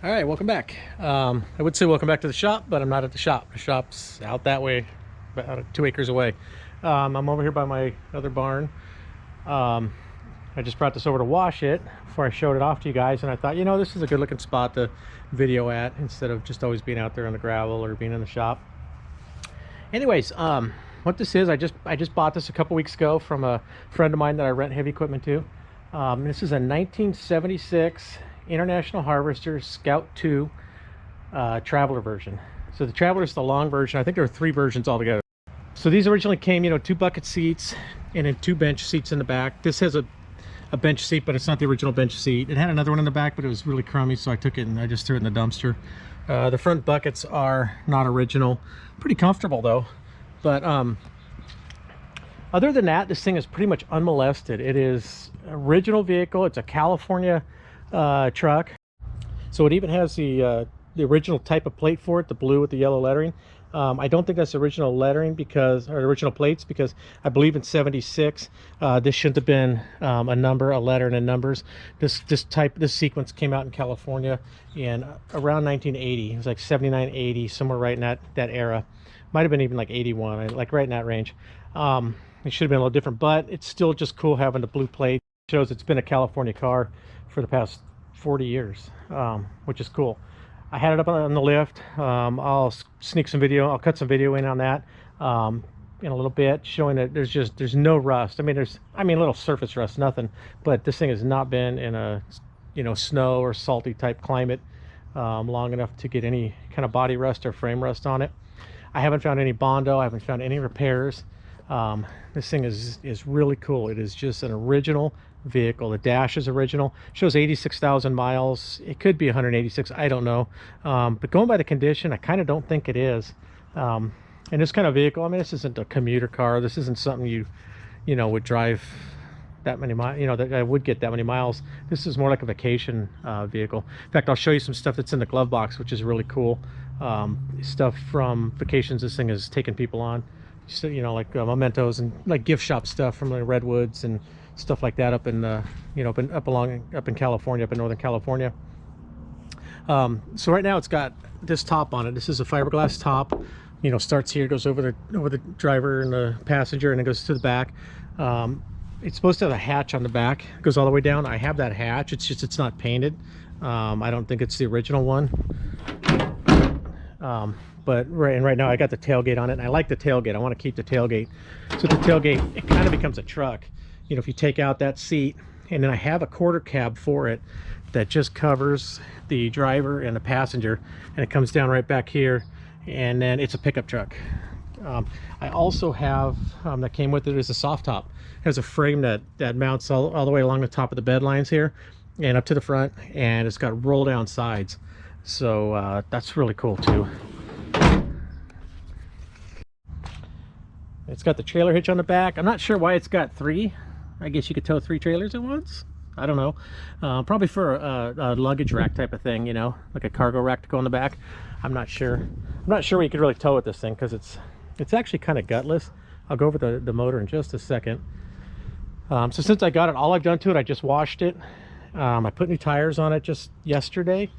All right, welcome back. I would say welcome back to the shop, but I'm not at the shop. The shop's out that way, about 2 acres away. I'm over here by my other barn. I just brought this over to wash it before I showed it off to you guys, and I thought, you know, this is a good looking spot to video at instead of just always being out there on the gravel or being in the shop. Anyways, what this is, I just bought this a couple weeks ago from a friend of mine that I rent heavy equipment to. This is a 1976 International Harvester Scout 2 Traveler version. So the Traveler is the long version. I think there are 3 versions altogether. So these originally came, you know, 2 bucket seats and then 2 bench seats in the back. This has a bench seat, but it's not the original bench seat. It had another one in the back, but it was really crummy, so I took it and I just threw it in the dumpster. The front buckets are not original. Pretty comfortable though. But other than that, this thing is pretty much unmolested. It is original vehicle. It's a California truck, so it even has the original type of plate for it, the blue with the yellow lettering. I don't think that's original lettering because, or original plates, because I believe in 76 this shouldn't have been a number, a letter, and a numbers. This sequence came out in California in around 1980. It was like 79, 80, somewhere right in that era. Might have been even like 81, like right in that range. It should have been a little different, but it's still just cool having the blue plate. It shows it's been a California car for the past 40 years, which is cool. I had it up on the lift. I'll sneak some video, I'll cut some video in on that in a little bit, showing that there's no rust. I mean, there's a little surface rust, nothing, but this thing has not been in a, you know, snow or salty type climate long enough to get any kind of body rust or frame rust on it. I haven't found any Bondo. I haven't found any repairs. This thing is really cool. It is just an original vehicle. The dash is original. Shows 86,000 miles. It could be 186, I don't know, but going by the condition, I kind of don't think it is. And this kind of vehicle, I mean, this isn't a commuter car. This isn't something you know, would drive that many miles, you know, that I would get that many miles. This is more like a vacation vehicle. In fact, I'll show you some stuff that's in the glove box, which is really cool. Stuff from vacations this thing has taken people on. So, you know, like mementos and like gift shop stuff from the redwoods and stuff like that up in you know, up in California, up in Northern California. So right now it's got this top on it. This is a fiberglass top, you know, starts here, goes over the driver and the passenger, and it goes to the back. It's supposed to have a hatch on the back. It goes all the way down. I have that hatch. It's just, it's not painted. I don't think it's the original one. But right now I got the tailgate on it, and I like the tailgate. I want to keep the tailgate. So the tailgate, it kind of becomes a truck. You know, if you take out that seat, and then I have a quarter cab for it that just covers the driver and the passenger, and it comes down right back here, and then it's a pickup truck. I also have, that came with it, is a soft top. It has a frame that mounts all the way along the top of the bed lines here and up to the front, and it's got roll down sides. So that's really cool too. It's got the trailer hitch on the back. I'm not sure why it's got 3. I guess you could tow 3 trailers at once. I don't know. Probably for a luggage rack type of thing, you know, like a cargo rack to go in the back. I'm not sure. I'm not sure what you could really tow with this thing, because it's actually kind of gutless. I'll go over the motor in just a second. So since I got it, all I've done to it, I just washed it. I put new tires on it just yesterday.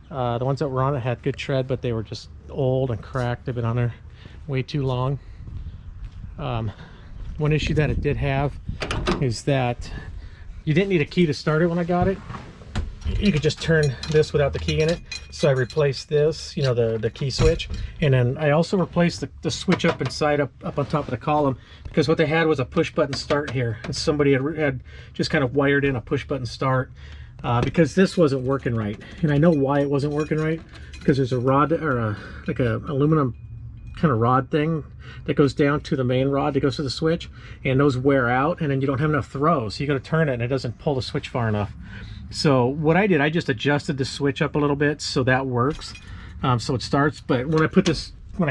The ones that were on it had good tread, but they were just old and cracked. They've been on there way too long. One issue that it did have is that you didn't need a key to start it when I got it. You could just turn this without the key in it. So I replaced this, you know, the key switch, and then I also replaced the switch up inside, up on top of the column, because what they had was a push button start here, and somebody had just kind of wired in a push button start because this wasn't working right. And I know why it wasn't working right, because there's a rod, or like a aluminum kind of rod thing that goes down to the main rod that goes to the switch, and those wear out, and then you don't have enough throw, so you got to turn it and it doesn't pull the switch far enough. So what I did, I just adjusted the switch up a little bit so that works, so it starts. But when I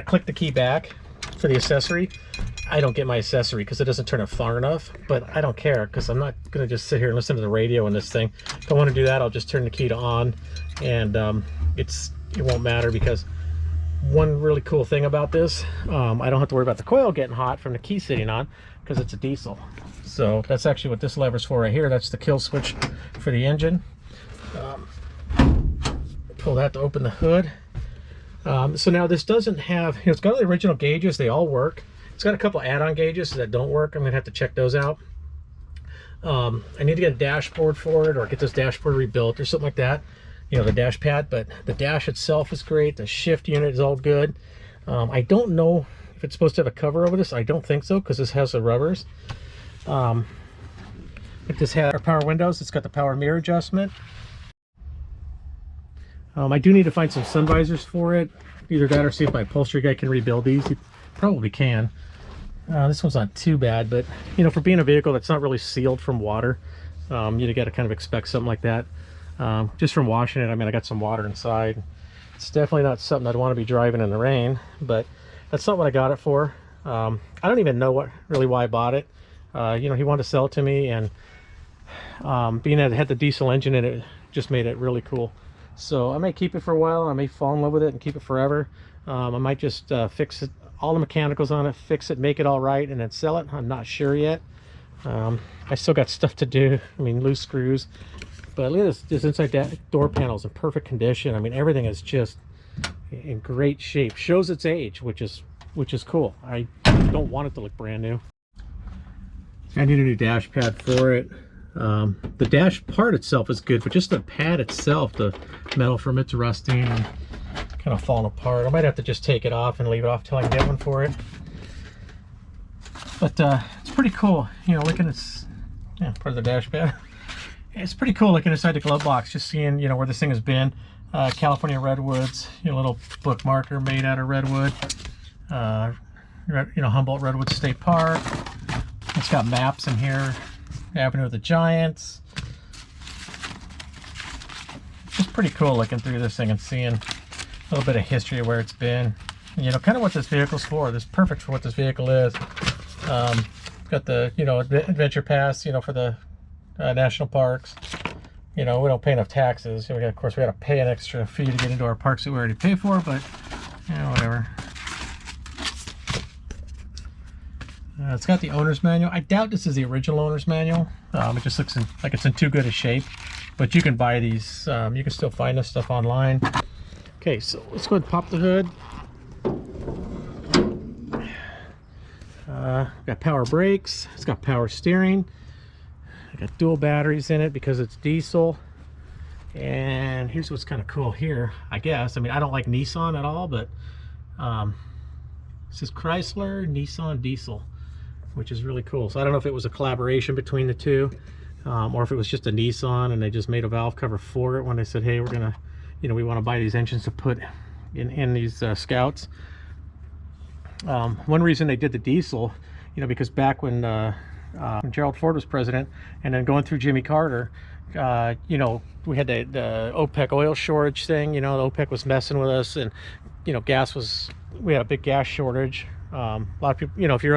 click the key back for the accessory, I don't get my accessory because it doesn't turn it far enough. But I don't care, because I'm not gonna just sit here and listen to the radio in this thing. If I want to do that, I'll just turn the key to on, and it won't matter, because one really cool thing about this, I don't have to worry about the coil getting hot from the key sitting on, because it's a diesel. So that's actually what this lever's for right here. That's the kill switch for the engine. pull that to open the hood. So now this doesn't have, you know, it's got the original gauges, they all work. It's got a couple add-on gauges that don't work. I'm gonna have to check those out. I need to get a dashboard for it, or get this dashboard rebuilt or something like that, you know, the dash pad. But the dash itself is great, the shift unit is all good. I don't know if it's supposed to have a cover over this. I don't think so, because this has the rubbers. If this has our power windows, it's got the power mirror adjustment. I do need to find some sun visors for it. Either that or see if my upholstery guy can rebuild these. He probably can. This one's not too bad, but you know, for being a vehicle that's not really sealed from water, you got to kind of expect something like that. Just from washing it, I mean, I got some water inside. It's definitely not something I'd want to be driving in the rain, but that's not what I got it for. I don't even know why I bought it. You know, he wanted to sell it to me, and being that it had the diesel engine in it, just made it really cool. So I may keep it for a while. I may fall in love with it and keep it forever. I might just fix it, all the mechanicals on it, fix it, make it all right, and then sell it. I'm not sure yet. I still got stuff to do. I mean, loose screws. But look at this inside door panel is in perfect condition. I mean, everything is just in great shape. Shows its age, which is cool. I don't want it to look brand new. I need a new dash pad for it. The dash part itself is good, but just the pad itself, the metal from it's rusting and kind of falling apart. I might have to just take it off and leave it off till I can get one for it. But it's pretty cool, you know, looking at part of the dash pad. It's pretty cool looking inside the glove box, just seeing, you know, where this thing has been. California redwoods, you know, little bookmarker made out of redwood. You know, Humboldt Redwood State Park. It's got maps in here. Avenue of the Giants. Just pretty cool looking through this thing and seeing a little bit of history of where it's been. And, you know, kind of what this vehicle's for. This is perfect for what this vehicle is. Got the, you know, adventure pass, you know, for the national parks. You know, we don't pay enough taxes. You know, of course, we got to pay an extra fee to get into our parks that we already pay for, but you know, whatever. It's got the owner's manual. I doubt this is the original owner's manual. It just looks like it's in too good a shape, but you can buy these. You can still find this stuff online. Okay, so let's go ahead and pop the hood. Got power brakes. It's got power steering. I got dual batteries in it because it's diesel. And here's what's kind of cool here, I guess. I mean, I don't like Nissan at all, but this is Chrysler Nissan diesel, which is really cool. So I don't know if it was a collaboration between the two, or if it was just a Nissan and they just made a valve cover for it when they said, hey, we're gonna, you know, we want to buy these engines to put in these Scouts. One reason they did the diesel, you know, because back when Gerald Ford was president, and then going through Jimmy Carter, you know, we had the OPEC oil shortage thing. You know, the OPEC was messing with us, and you know, we had a big gas shortage. A lot of people, you know, if you're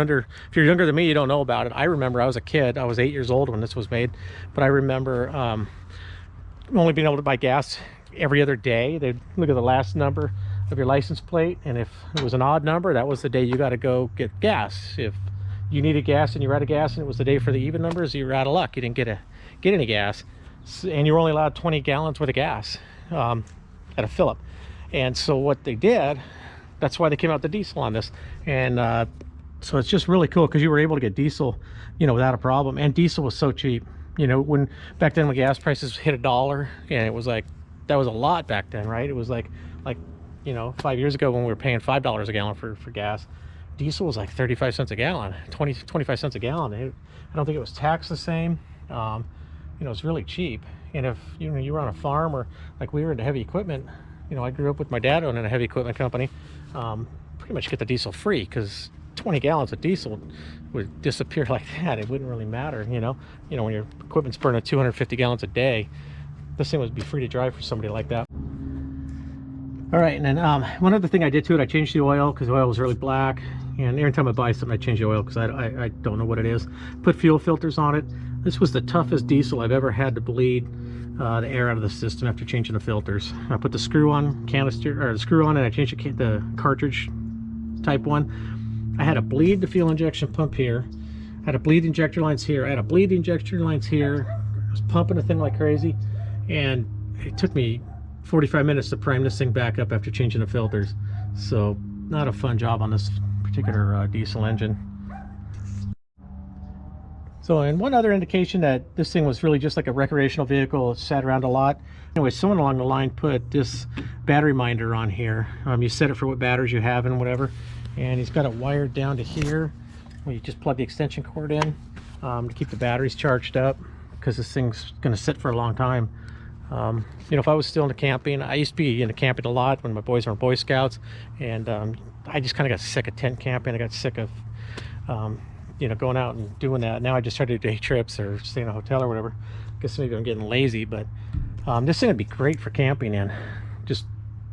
younger than me, you don't know about it. I remember I was a kid. I was 8 years old when this was made, but I remember only being able to buy gas every other day. They'd look at the last number of your license plate, and if it was an odd number, that was the day you got to go get gas. If you needed gas and you were out of gas and it was the day for the even numbers, you were out of luck. You didn't get any gas, and you were only allowed 20 gallons worth of gas at a fill-up. And so what they did, that's why they came out the diesel on this. And so it's just really cool because you were able to get diesel, you know, without a problem. And diesel was so cheap. You know, when back then when gas prices hit $1, and it was like, that was a lot back then, right? It was like you know, 5 years ago when we were paying $5 a gallon for gas, diesel was like 35 cents a gallon, 25 cents a gallon. I don't think it was taxed the same. You know, it's really cheap. And if you know, you were on a farm, or like we were into heavy equipment, you know, I grew up with my dad owning a heavy equipment company. Pretty much get the diesel free, because 20 gallons of diesel would disappear like that. It wouldn't really matter, you know. You know, when your equipment's burning 250 gallons a day, this thing would be free to drive for somebody like that. All right, and then one other thing I did to it, I changed the oil because the oil was really black. And every time I buy something, I change the oil because I don't know what it is. Put fuel filters on it. This was the toughest diesel I've ever had to bleed the air out of the system after changing the filters. I put the screw on canister, or the screw on, and I changed the cartridge type one. I had to bleed the fuel injection pump here. I had to bleed injector lines here. I had to bleed injector lines here. I was pumping the thing like crazy, and it took me 45 minutes to prime this thing back up after changing the filters. So not a fun job on this particular diesel engine. So, and one other indication that this thing was really just like a recreational vehicle, it sat around a lot. Anyway, someone along the line put this battery minder on here. You set it for what batteries you have and whatever. And he's got it wired down to here. Well, you just plug the extension cord in to keep the batteries charged up, because this thing's going to sit for a long time. You know, if I was still into camping, I used to be into camping a lot when my boys were in Boy Scouts, and I just kind of got sick of tent camping. I got sick of you know, going out and doing that. Now I just try to do day trips or stay in a hotel or whatever. I guess maybe I'm getting lazy, but this thing would be great for camping in. Just,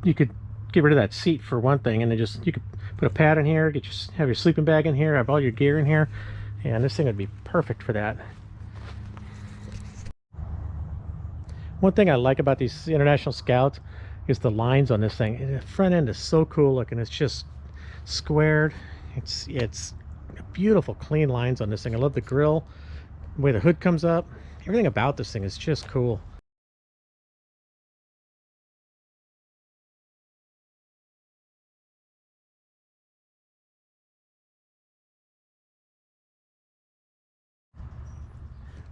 you could get rid of that seat for one thing, and then just, you could put a pad in here, have your sleeping bag in here, have all your gear in here, and this thing would be perfect for that. One thing I like about these International Scouts is the lines on this thing. The front end is so cool looking. It's just squared. It's beautiful clean lines on this thing. I love the grill, the way the hood comes up. Everything about this thing is just cool.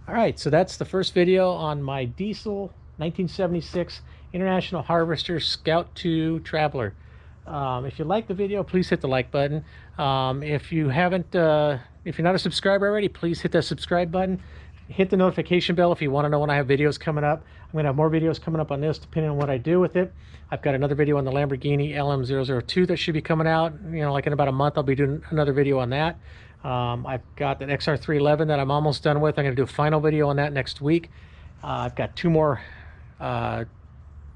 All right, so that's the first video on my diesel 1976 International Harvester Scout 2 Traveler. If you like the video, please hit the like button. If you haven't, if you're not a subscriber already, please hit that subscribe button. Hit the notification bell if you want to know when I have videos coming up. I'm going to have more videos coming up on this depending on what I do with it. I've got another video on the Lamborghini LM002 that should be coming out. You know, like in about a month, I'll be doing another video on that. I've got that XR311 that I'm almost done with. I'm going to do a final video on that next week. I've got two more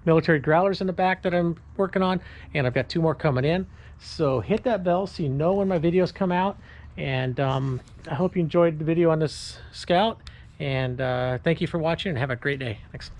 military growlers in the back that I'm working on, and I've got two more coming in. So hit that bell so you know when my videos come out. And I hope you enjoyed the video on this Scout, and thank you for watching, and have a great day. Thanks.